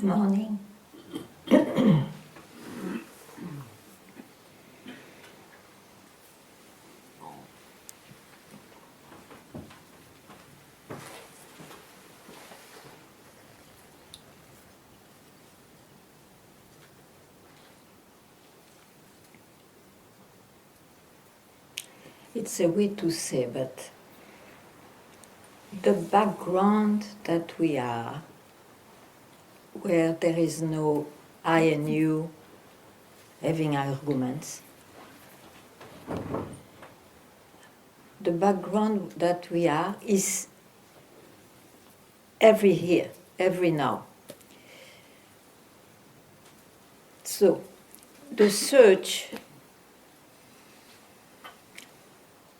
Good morning. It's a way to say, but the background that we are, where there is no I and you having arguments, the background that we are is every here, every now. So, the search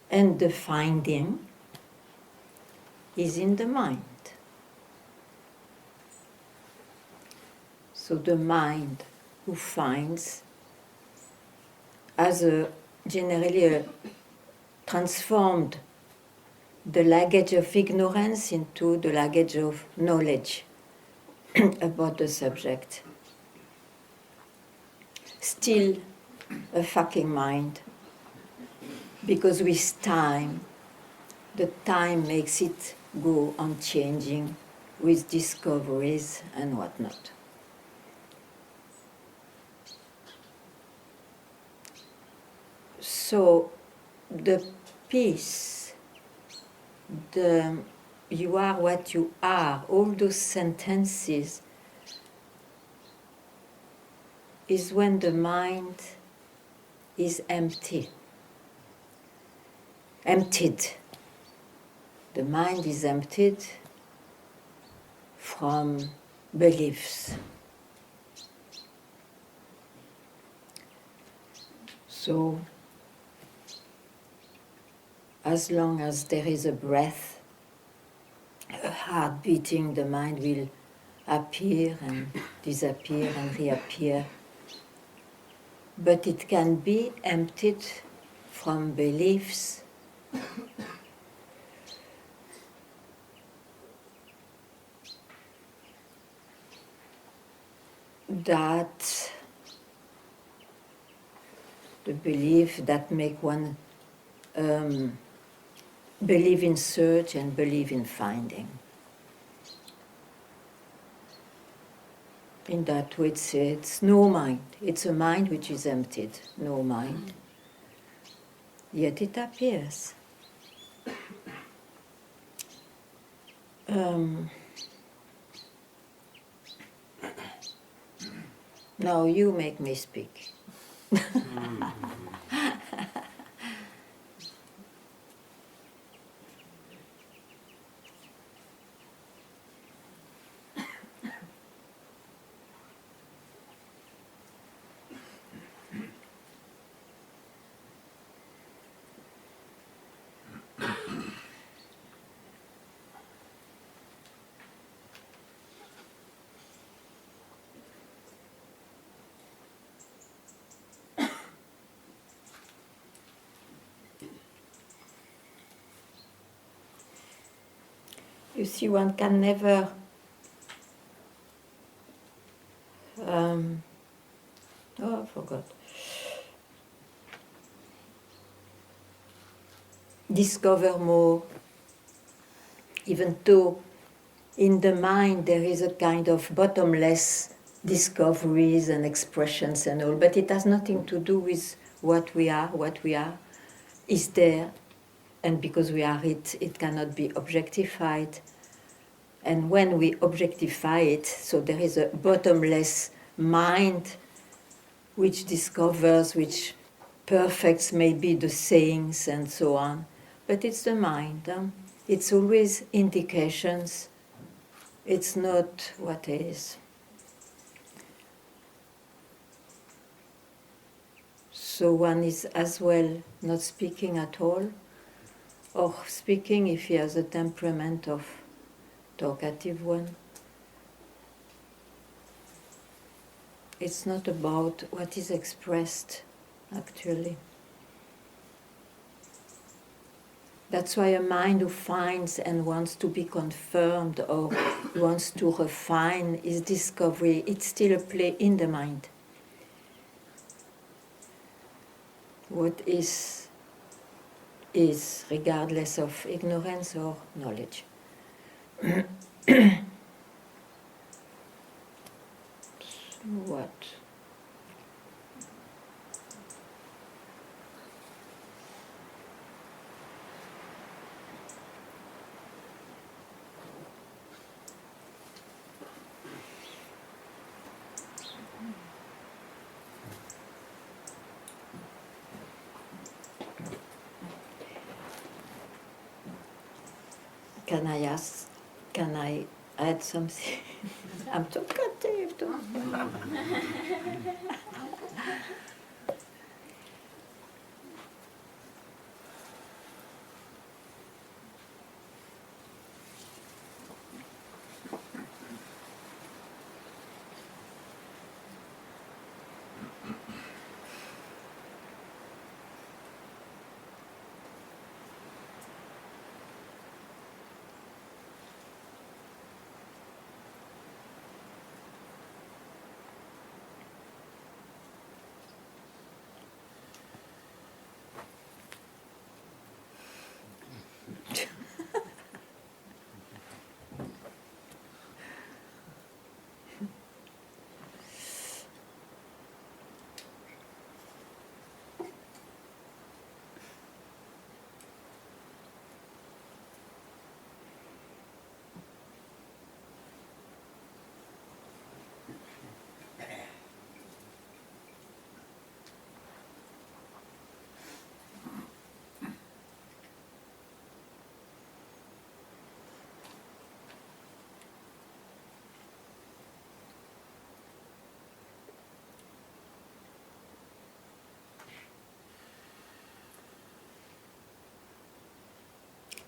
and the finding is in the mind. So the mind who finds has generally transformed the luggage of ignorance into the luggage of knowledge about the subject. Still a fucking mind, because with time, the time makes it go on changing with discoveries and whatnot. So the peace, the you are what you are, all those sentences is when the mind is empty. Emptied. The mind is emptied from beliefs. So, as long as there is a breath, a heart beating, the mind will appear and disappear and reappear. But it can be emptied from beliefs that the belief that make one believe in search and believe in finding. In that way it's no mind. It's a mind which is emptied, no mind. Yet it appears. Now you make me speak. You see, one can never I forgot. Discover more, even though in the mind there is a kind of bottomless discoveries and expressions and all, but it has nothing to do with what we are. What we are is there, and because we are it, it cannot be objectified. And when we objectify it, so there is a bottomless mind which discovers, which perfects maybe the sayings and so on. But it's the mind. It's always indications. It's not what is. So one is as well not speaking at all, or speaking if he has a temperament of talkative one. It's not about what is expressed, actually. That's why a mind who finds and wants to be confirmed or wants to refine his discovery, it's still a play in the mind. What is regardless of ignorance or knowledge. What? Can I add something? I'm talkative.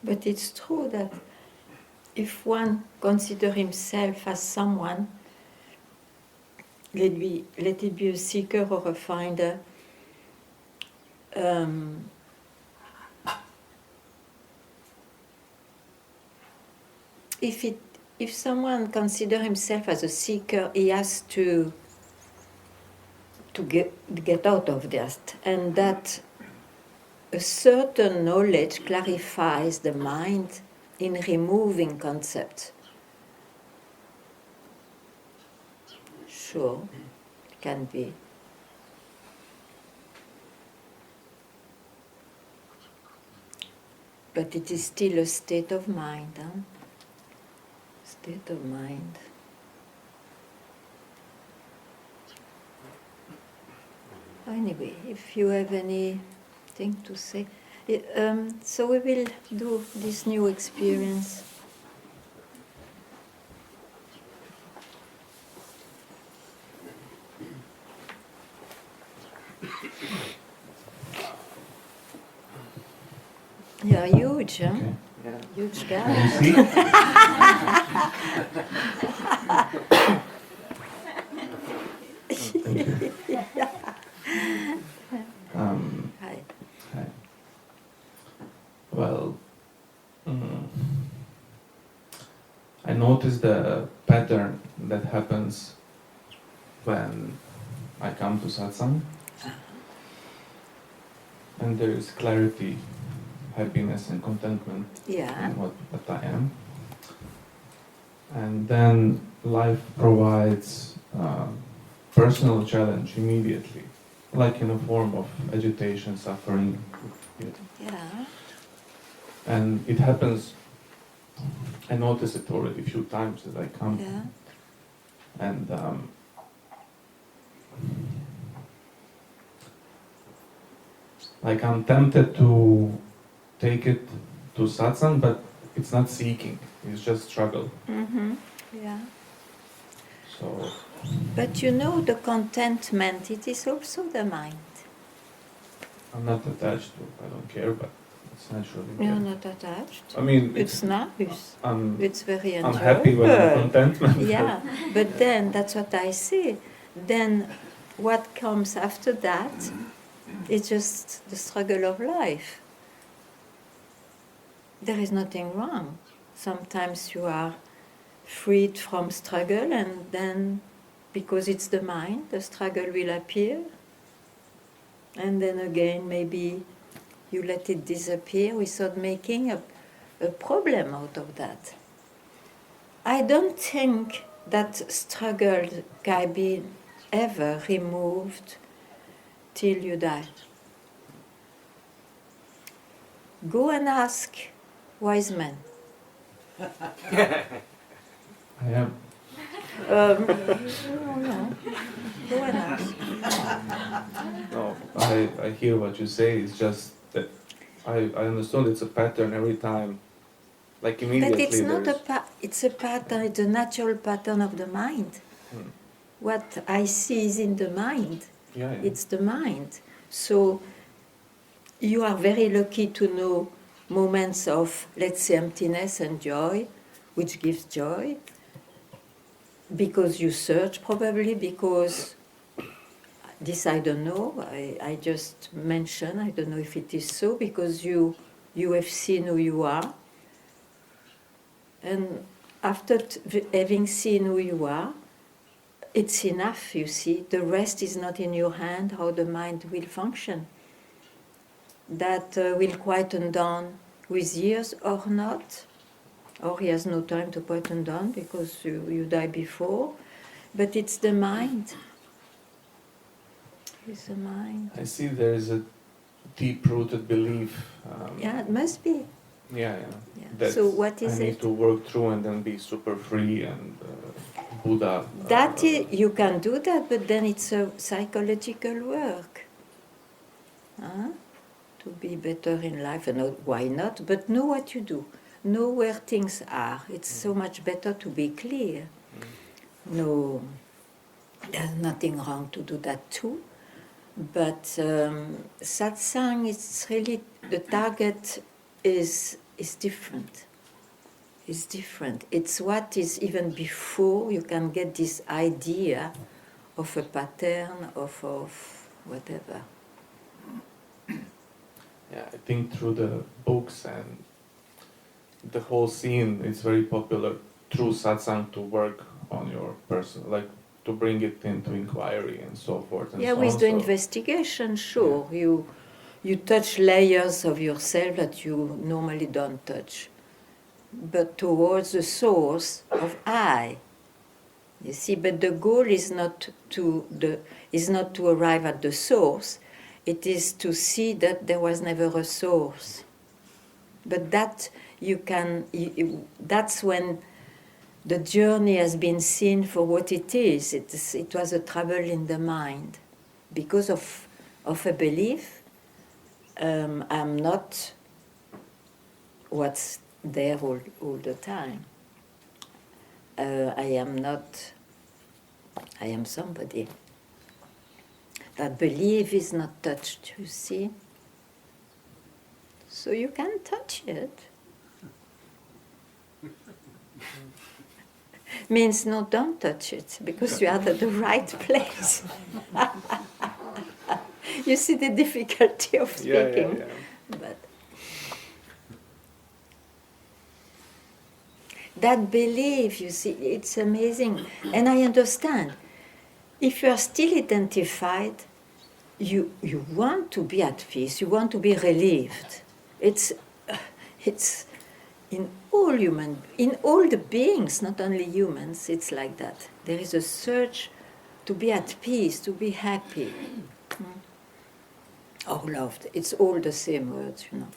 But it's true that if one considers himself as someone, let it be a seeker or a finder, if someone considers himself as a seeker, he has to get out of that, and that a certain knowledge clarifies the mind in removing concepts. Sure, it can be. But it is still a state of mind, huh? State of mind. Anyway, if you have anything to say. So we will do this new experience. Yeah, huge, huh? Okay. Yeah. Huge guy. You see? Thank you. Hi. Hi. Well, I noticed the pattern that happens when I come to Satsang, and there is clarity, happiness, and contentment Yeah. in what I am. And then life provides personal challenge immediately, like in a form of agitation, suffering. Yeah. And it happens, I noticed it already a few times as I come. Yeah. And like I'm tempted to take it to satsang, but it's not seeking, it's just struggle. Mm-hmm. Yeah. So, But you know, the contentment, it is also the mind. I'm not attached to it, I don't care, but it's naturally You're there. not attached. I mean, It's nice. It's very I'm enjoyable. happy when I'm contentment. Yeah, but then that's what I say. Then what comes after that is just the struggle of life. there is nothing wrong. Sometimes you are freed from struggle, and then, because it's the mind, the struggle will appear. And then again, maybe you let it disappear without making a problem out of that. I don't think that struggle can be ever removed till you die. Go and ask wise men. I am. No. Go and ask. No, I hear what you say. It's just that I understand it's a pattern every time. Like immediately. But it's not there's- it's a pattern, it's a natural pattern of the mind. What I see is in the mind. Yeah, yeah. It's the mind. So you are very lucky to know moments of, let's say, emptiness and joy, which gives joy, because you search, probably because this I don't know, I just mention, I don't know if it is so, because you have seen who you are. And after having seen who you are, it's enough, you see. The rest is not in your hand, how the mind will function. That will quieten down with years or not, or he has no time to quieten down because you die before. But it's the mind. It's the mind. I see there is a deep-rooted belief. Yeah, it must be. Yeah. Yeah. That So what is I need it? to work through and then be super free and Buddha. That you can do that, but then it's a psychological work. Huh? To be better in life, and why not? But know what you do. Know where things are. It's so much better to be clear. No, there's nothing wrong to do that too. But satsang is really, the target is different. It's different. It's what is even before you can get this idea of a pattern, of whatever. Yeah, I think through the books and the whole scene, it's very popular through satsang to work on your person, like to bring it into inquiry and so forth. And Yeah, so with on. the So, investigation, sure. You touch layers of yourself that you normally don't touch, but towards the source of I. You see, but the goal is not to arrive at the source. It is to see that there was never a source. But that you can. That's when the journey has been seen for what it is. It was a trouble in the mind, because of a belief. I'm not what's there all the time. I am not. I am somebody. That belief is not touched, you see. So you can touch it. Means no, don't touch it, because you are at the right place. You see the difficulty of speaking. Yeah. But that belief, you see, it's amazing. And I understand. If you are still identified, you want to be at peace, you want to be relieved. It's in all the beings, not only humans, it's like that. There is a search to be at peace, to be happy. Or loved. It's all the same words, you know.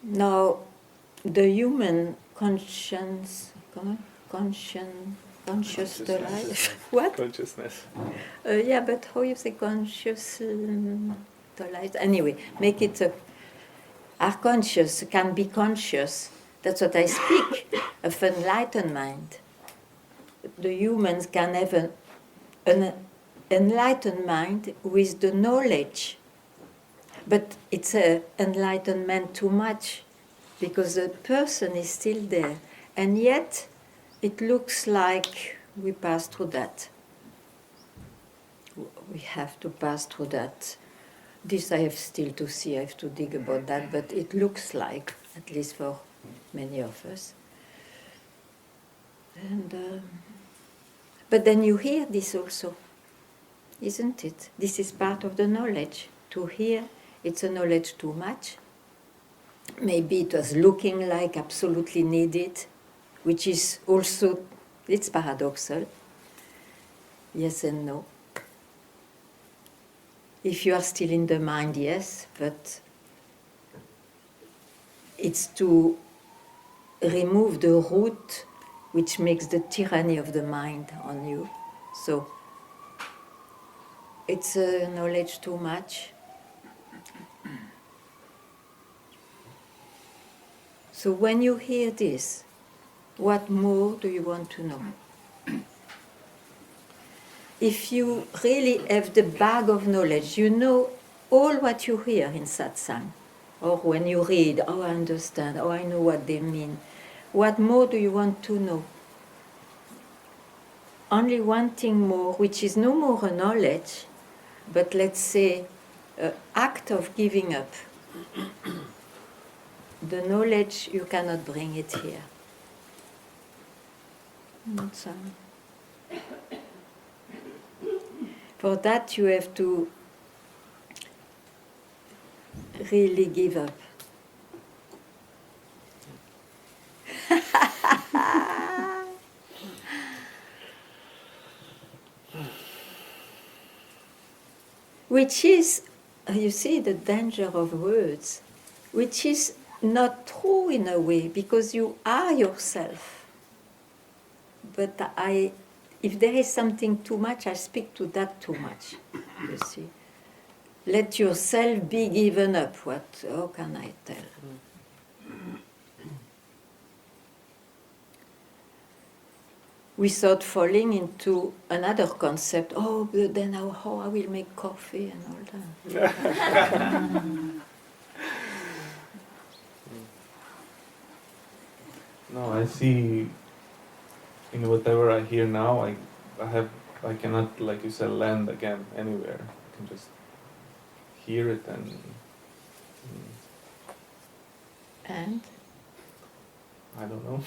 Now, the human conscious the life. What? Consciousness. Yeah, but how you say conscious the life? Anyway, make it are conscious, can be conscious. That's what I speak of enlightened mind. The humans can have an enlightened mind with the knowledge, but it's an enlightenment too much, because the person is still there, and yet it looks like we pass through that. We have to pass through that This I have still to see, I have to dig about that, but it looks like, at least for many of us. And, but then you hear this also, isn't it? This is part of the knowledge. To hear, it's a knowledge too much. Maybe it was looking like absolutely needed, which is also, it's paradoxal. Yes and no. If you are still in the mind, yes, but it's to remove the root which makes the tyranny of the mind on you. So it's a knowledge too much. So when you hear this, what more do you want to know? If you really have the bag of knowledge, you know all what you hear in satsang, or when you read, oh, I understand, oh, I know what they mean. What more do you want to know? Only one thing more, which is no more a knowledge, but let's say an act of giving up. The knowledge, you cannot bring it here. Not so. For that you have to really give up. Which is, you see, the danger of words, which is not true in a way, because you are yourself. But if there is something too much, I speak to that too much, you see. Let yourself be given up. How can I tell? We start falling into another concept. Oh, but then how I will make coffee and all that. No, I see in whatever I hear now, I cannot, like you said, land again anywhere. I can just hear it And? I don't know.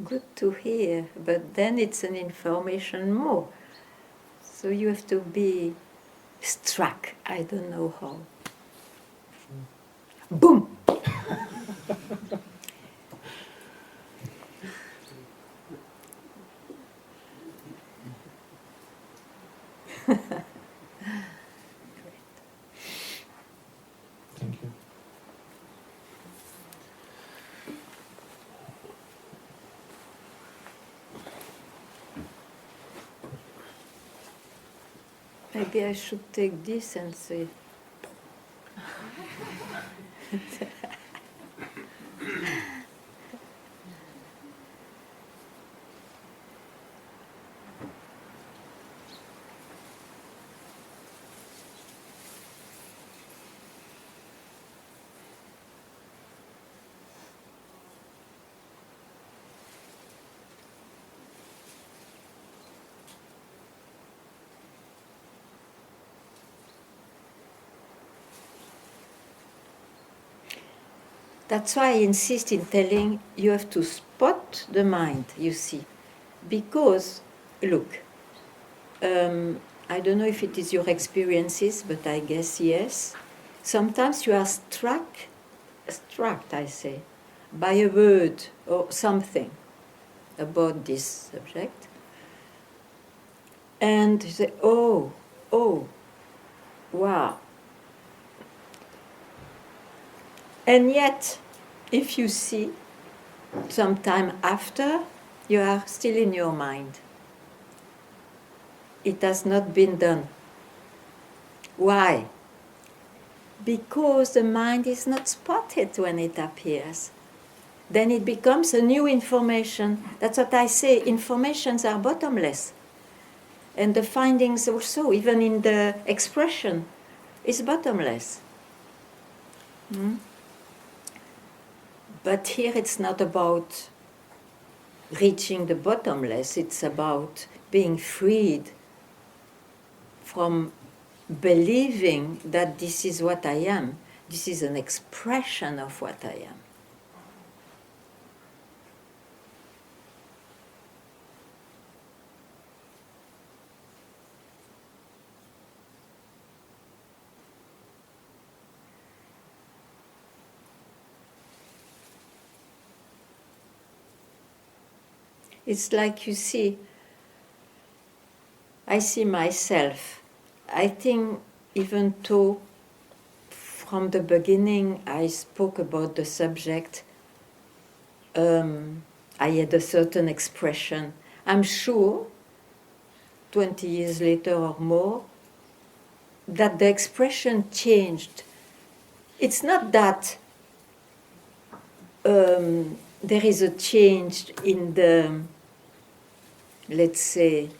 Good to hear, but then it's an information more. So you have to be struck. I don't know how. Boom! Thank you. Maybe I should take this and say. That's why I insist in telling you have to spot the mind, you see. Because, look, I don't know if it is your experiences, but I guess yes. Sometimes you are struck, I say, by a word or something about this subject. And you say, oh, wow. And yet, if you see, some time after, you are still in your mind. It has not been done. Why? Because the mind is not spotted when it appears. Then it becomes a new information. That's what I say, informations are bottomless. And the findings also, even in the expression, is bottomless. But here it's not about reaching the bottomless, it's about being freed from believing that this is what I am. This is an expression of what I am. It's like, you see, I see myself. I think even though from the beginning I spoke about the subject, I had a certain expression. I'm sure, 20 years later or more, that the expression changed. It's not that there is a change in the, let's say,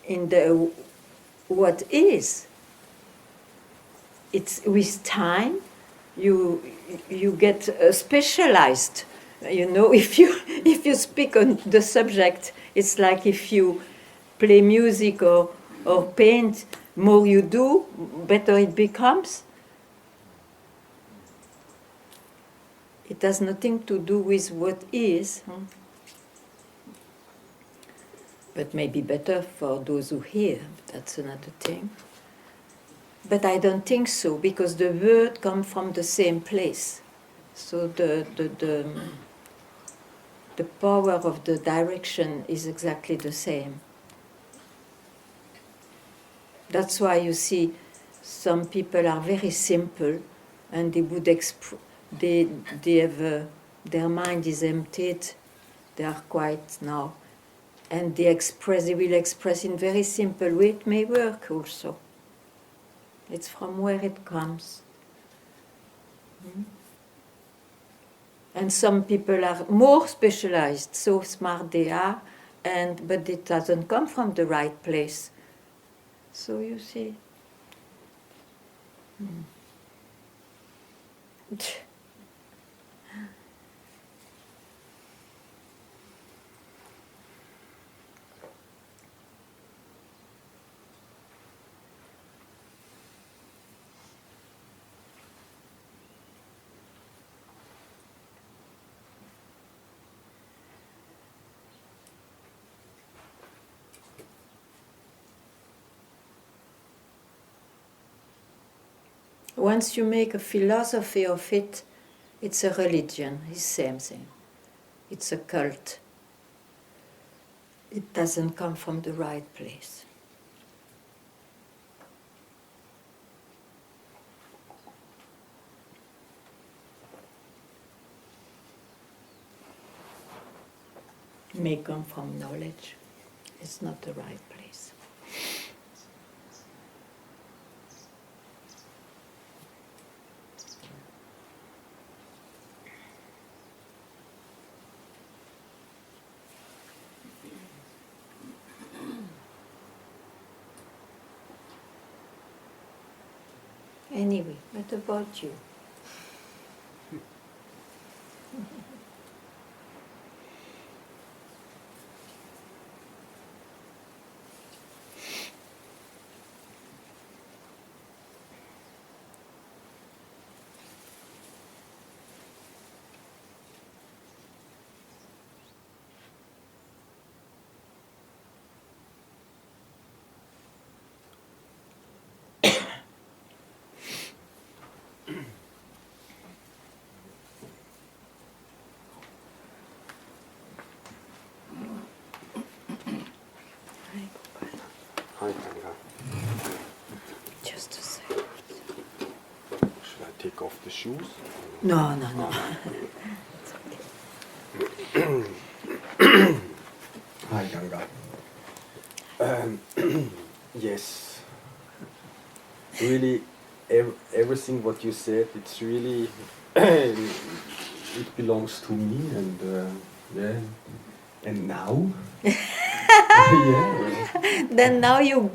in the what is. It's with time you get specialized. You know, if you speak on the subject, it's like if you play music or paint, more you do, better it becomes. It has nothing to do with what is. But maybe better for those who hear, that's another thing. But I don't think so, because the word comes from the same place. So the power of the direction is exactly the same. That's why you see some people are very simple, and they would they have their mind is emptied. They are quiet now, and they will express in very simple way. It may work also. It's from where it comes. And some people are more specialized, so smart they are, but it doesn't come from the right place. So you see. Once you make a philosophy of it, it's a religion, it's the same thing. It's a cult. It doesn't come from the right place. It may come from knowledge. It's not the right place. Anyway, what about you? Hi, Ganga. Just a second. Should I take off the shoes? No. Hi, Ganga. Yes. Really, everything what you said, it's really, it belongs to me, and yeah. And now? Yeah. Then now you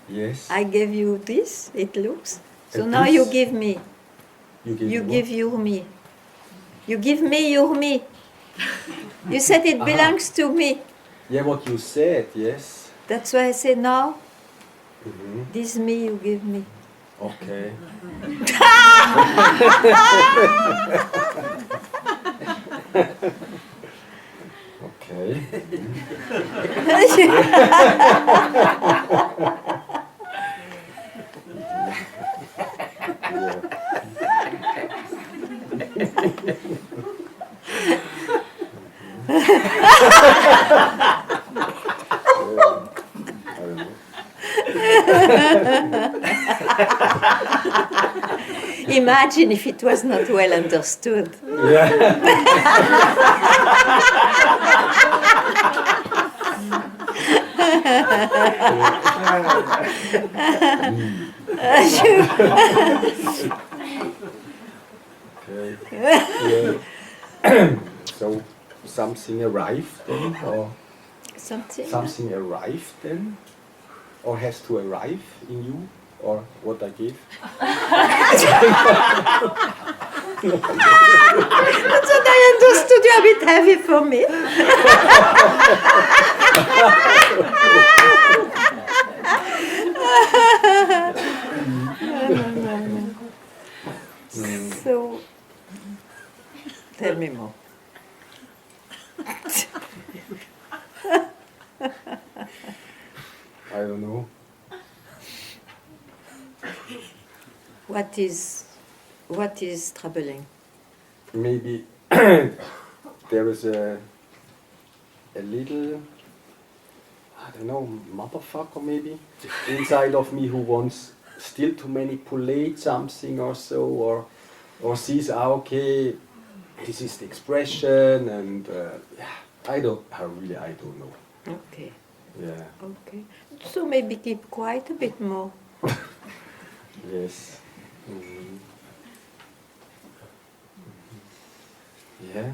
Yes. I gave you this, it looks. So And now this? you give me. You give You me give what? you me. You give me your me. You said it belongs to me. Yeah, what you said, yes. That's why I say now, Mm-hmm. this me you give me. Okay. Okay. I don't know. Imagine if it was not well understood. Yeah. Okay. Yeah. So something arrived then, or something arrived then, or has to arrive in you, or what I give? That's what I understood. You're a bit heavy for me. So, tell me more. I don't know. What is troubling? Maybe there is a little, I don't know, motherfucker maybe inside of me who wants still to manipulate something or so, or sees, okay, this is the expression, and I don't know. Okay. Yeah. Okay. So maybe keep quiet a bit more. Yes. Mm. Yeah.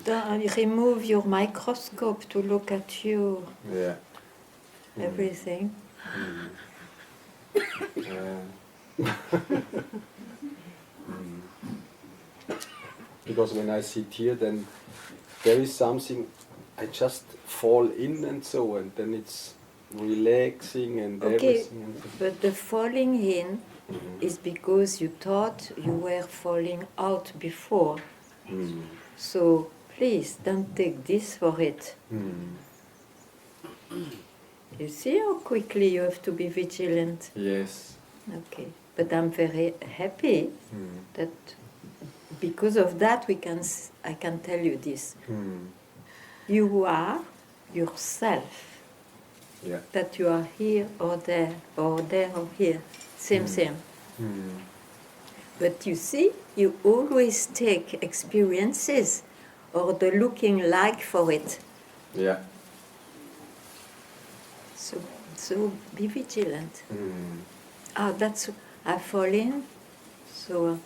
Don't remove your microscope to look at you. Yeah. Everything. Because when I sit here, then there is something, I just fall in and so, and then it's relaxing and Okay, everything. And but the falling in is because you thought you were falling out before. So please don't take this for it. You see how quickly you have to be vigilant? Yes. Okay, but I'm very happy that because of that I can tell you this. You are yourself. Yeah. That you are here or there or here. Same. But you see, you always take experiences or the looking like for it. Yeah. So be vigilant. That's I fall in. So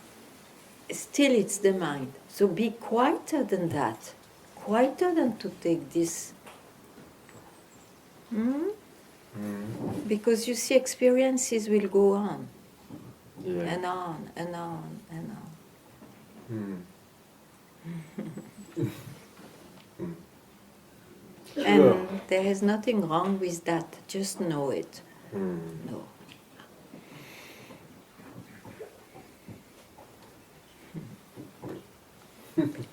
still it's the mind. So be quieter than that. Quieter than to take this. Because you see, experiences will go on. Yeah. And on and on and on. And there is nothing wrong with that. Just know it. No.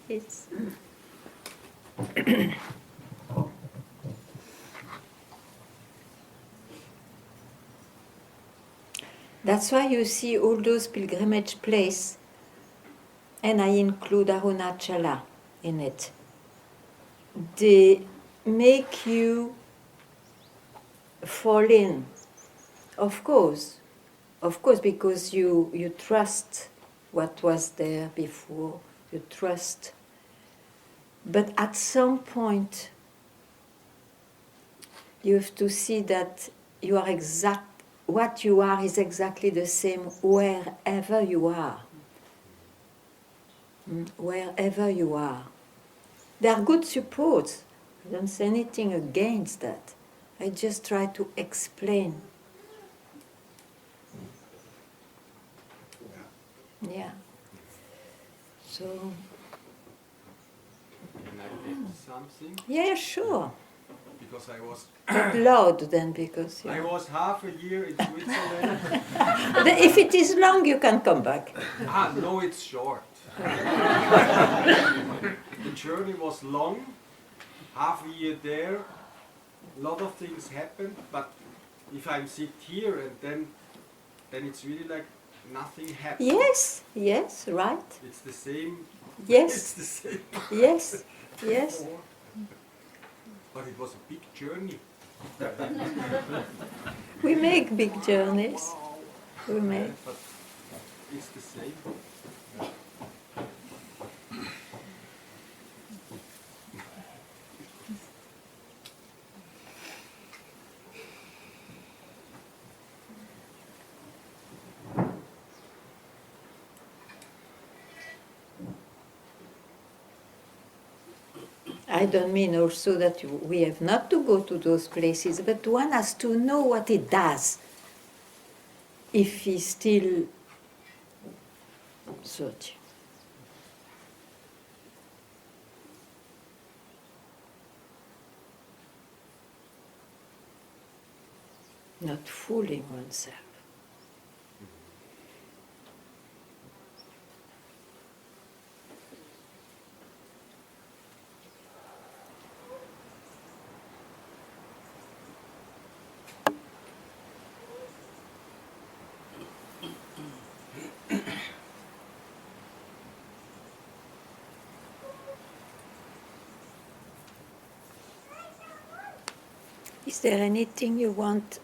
It's that's why you see all those pilgrimage places, and I include Arunachala in it. They make you fall in, of course, because you trust what was there before, you trust. But at some point, you have to see that you are what you are is exactly the same wherever you are. Wherever you are. They are good supports. I don't say anything against that. I just try to explain. Yeah. So something? Yeah, sure. Because I was Loud then, because I was half a year in Switzerland. if it is long, you can come back. No, it's short. The journey was long, half a year there. A lot of things happened, but if I sit here and then it's really like nothing happened. Yes, right. It's the same. It's Yes, the same. yes, yes. But it was a big journey. We make big journeys. We make. But it's the same. I don't mean also that we have not to go to those places, but one has to know what it does if he's still searching. Not fooling oneself. Is there anything you want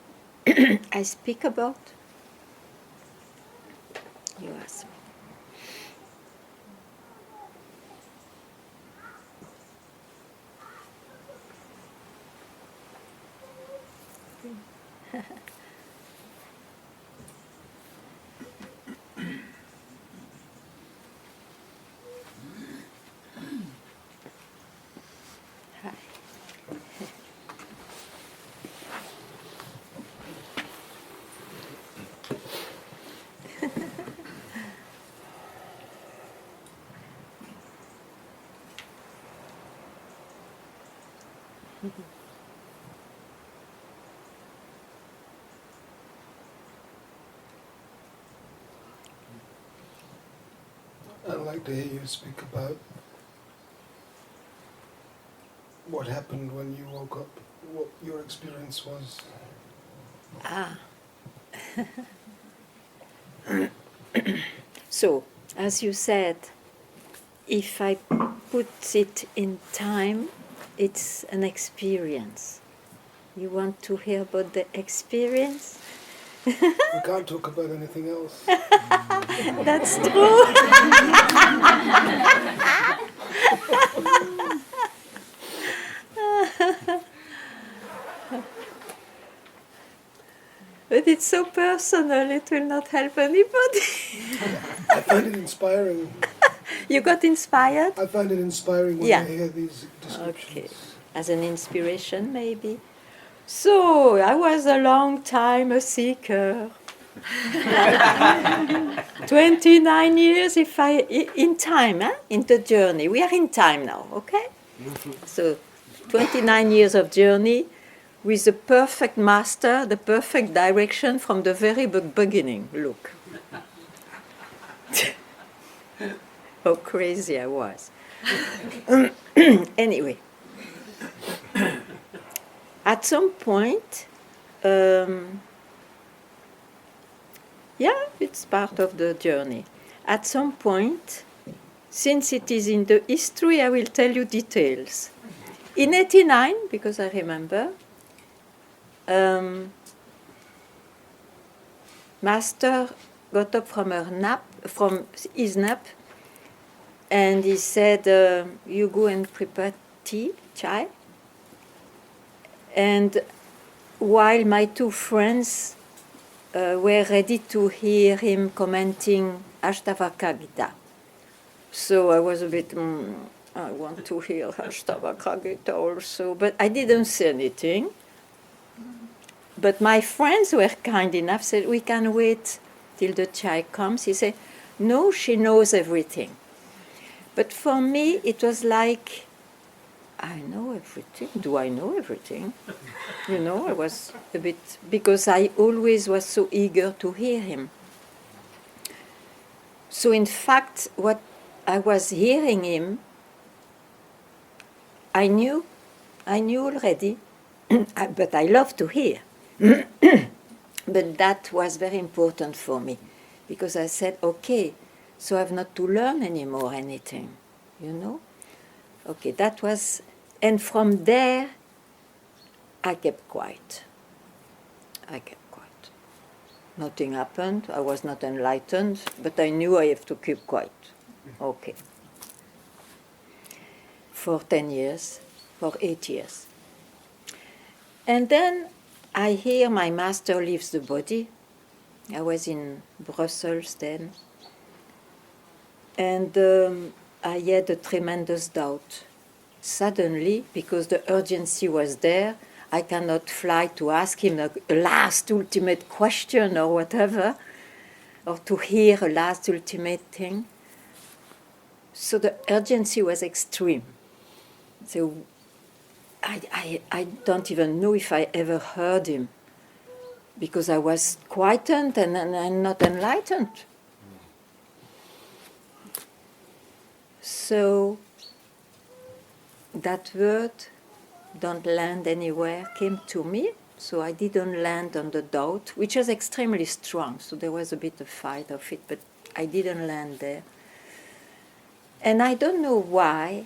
I speak about? You ask me. Hi. I'd like to hear you speak about what happened when you woke up, what your experience was. So, as you said, if I put it in time, it's an experience. You want to hear about the experience? We can't talk about anything else. That's true. But it's so personal, it will not help anybody. I find it inspiring. You got inspired? I find it inspiring when Yeah. I hear these descriptions. Okay, as an inspiration maybe. So, I was a long time a seeker. 29 years in time, in the journey. We are in time now, okay? So, 29 years of journey with the perfect master, the perfect direction from the very beginning. Look. How crazy I was. Anyway. At some point, it's part of the journey. At some point, since it is in the history, I will tell you details. In 89, because I remember, Master got up from his nap, and he said, "You go and prepare tea, chai." And while my two friends were ready to hear him commenting Ashtavakra Gita. So I was a bit, I want to hear Ashtavakra Gita also, but I didn't say anything. But my friends were kind enough, said, we can wait till the chai comes. He said, no, she knows everything. But for me, it was like I know everything. Do I know everything? You know, I was a bit, because I always was so eager to hear him. So in fact, what I was hearing him, I knew already, but I love to hear. But that was very important for me, because I said, okay, so I have not to learn anymore anything, you know? Okay, that was, and from there, I kept quiet. I kept quiet. Nothing happened. I was not enlightened, but I knew I have to keep quiet. Okay. For 10 years, for 8 years. And then I hear my master leaves the body. I was in Brussels then. And I had a tremendous doubt. Suddenly, because the urgency was there, I cannot fly to ask him a last ultimate question or whatever, or to hear a last ultimate thing. So the urgency was extreme. So I don't even know if I ever heard him, because I was quietened and not enlightened. So that word, don't land anywhere, came to me. So I didn't land on the doubt, which was extremely strong. So there was a bit of fight of it, but I didn't land there. And I don't know why.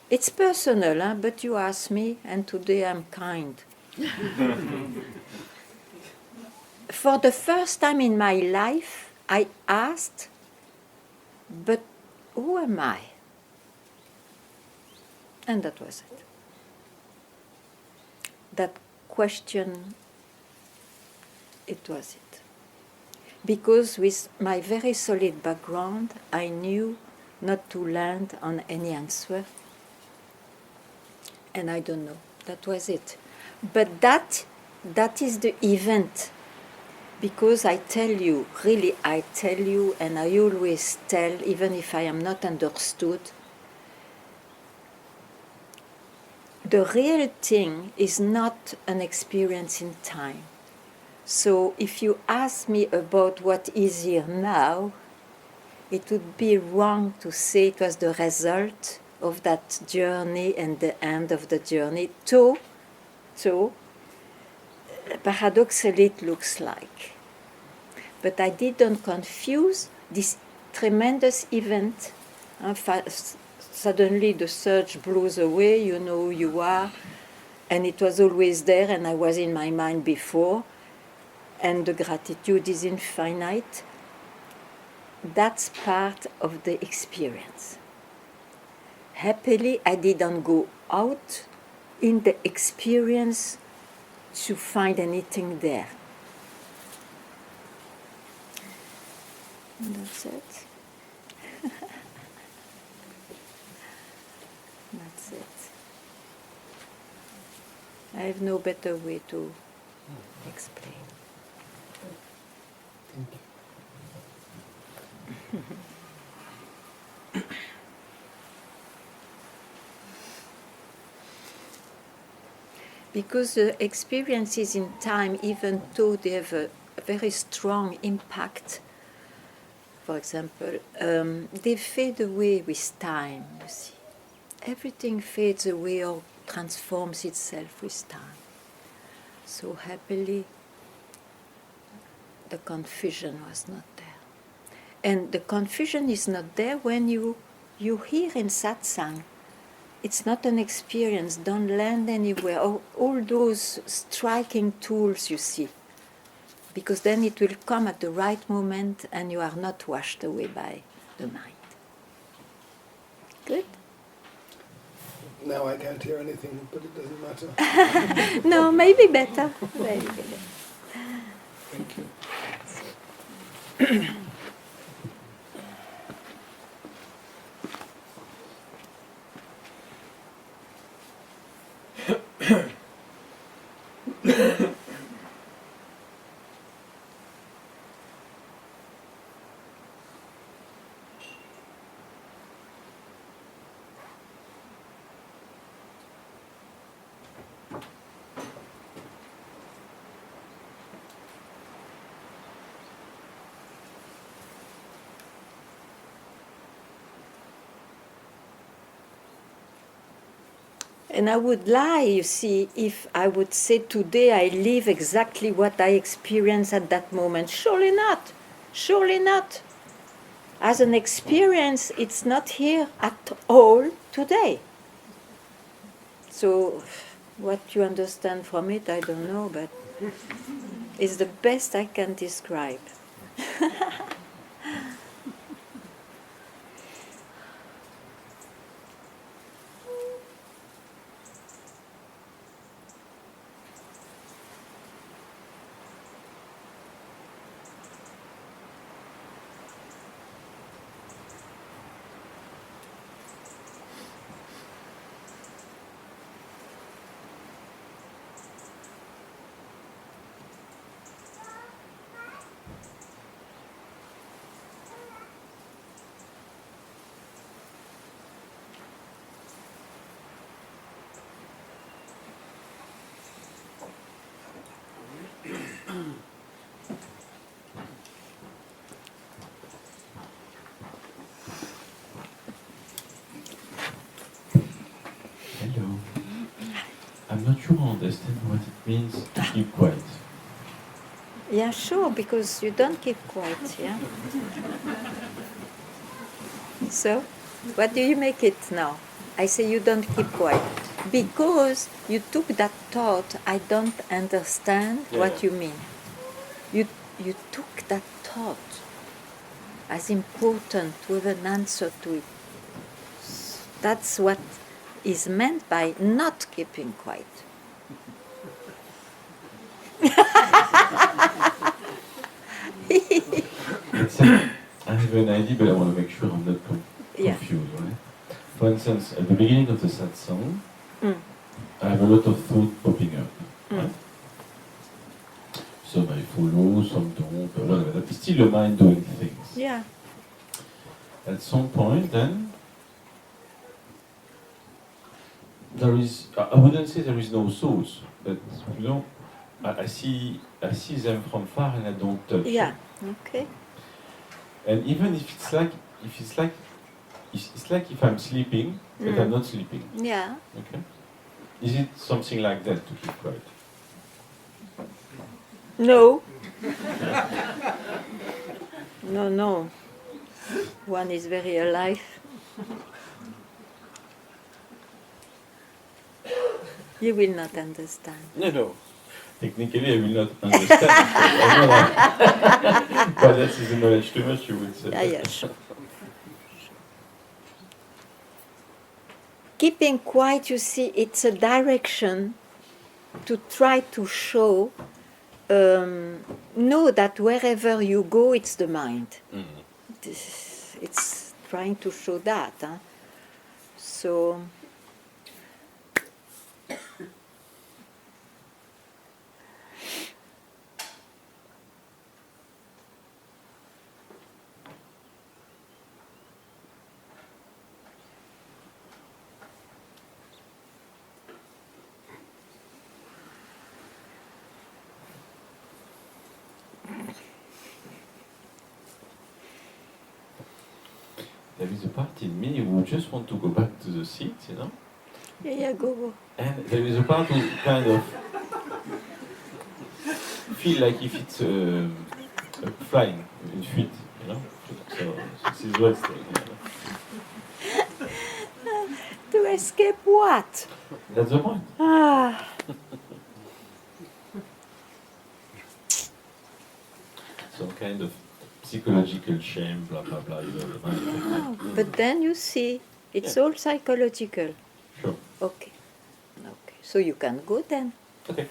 It's personal, huh? But you asked me, and today I'm kind. For the first time in my life, I asked, but who am I? And that was it. That question, it was it. Because with my very solid background, I knew not to land on any answer. And I don't know. That was it. But that is the event. Because I tell you, really I tell you, and I always tell, even if I am not understood, the real thing is not an experience in time. So if you ask me about what is here now, it would be wrong to say it was the result of that journey and the end of the journey. So paradoxically it looks like. But I didn't confuse this tremendous event. Suddenly the surge blows away, you know who you are, and it was always there, and I was in my mind before, and the gratitude is infinite. That's part of the experience. Happily, I didn't go out in the experience to find anything there. And that's it. That's it. I have no better way to explain. Thank you. Because the experiences in time, even though they have a very strong impact, for example, they fade away with time, you see. Everything fades away or transforms itself with time. So happily, the confusion was not there. And the confusion is not there when you hear in Satsang. It's not an experience, don't land anywhere. All those striking tools you see. Because then it will come at the right moment and you are not washed away by the mind. Good? Now I can't hear anything, but it doesn't matter. No, maybe better. Maybe better. Thank you. And I would lie, you see, if I would say today I live exactly what I experienced at that moment. Surely not. Surely not. As an experience, it's not here at all today. So, what you understand from it, I don't know, but it's the best I can describe. Hello. I'm not sure I understand what it means to keep quiet. Yeah, sure, because you don't keep quiet, yeah? So, what do you make it now? I say you don't keep quiet. Because you took that thought, I don't understand what you mean. You took that thought as important with an answer to it. That's what is meant by not keeping quiet. I have an idea, but I want to make sure I'm not Yeah. confused, right? For instance, at the beginning of the Satsang, Mm. I have a lot of thought popping up. Mm. Right? Some I follow, some don't, but whatever. That's still the mind doing things. Yeah. At some point, then, there is, I wouldn't say there is no source, but, you know, I see them from far and I don't touch Yeah. them. Okay. And even if it's like if I'm sleeping, but I'm not sleeping. Yeah. Okay. Is it something like that to keep quiet? No. No. One is very alive. You will not understand. No. Technically, I will not understand. I know that. But that is the knowledge too much, you would say. Yeah, sure. Keeping quiet, you see, it's a direction to try to show, know that wherever you go, it's the mind. It's trying to show that. Huh? So, There is a part in me who just want to go back to the seat, you know? yeah, go. And there is a part who kind of feel like if it's flying in feet, you know? So this is what's there. You know? To escape what? That's the point. Ah, Some kind of psychological shame, blah blah blah. You know, the mind. but then you see, it's all psychological. Sure. Okay. So you can go then. Okay.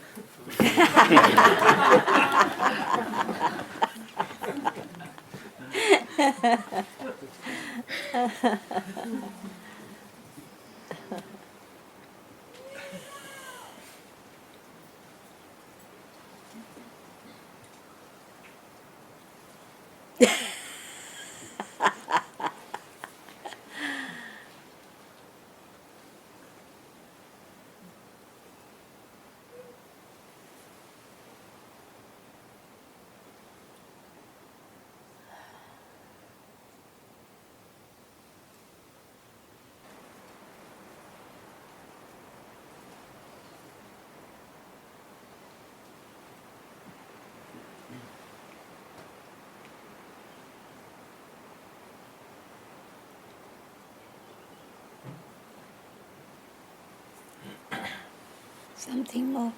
Something more.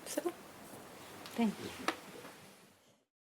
So, thank you.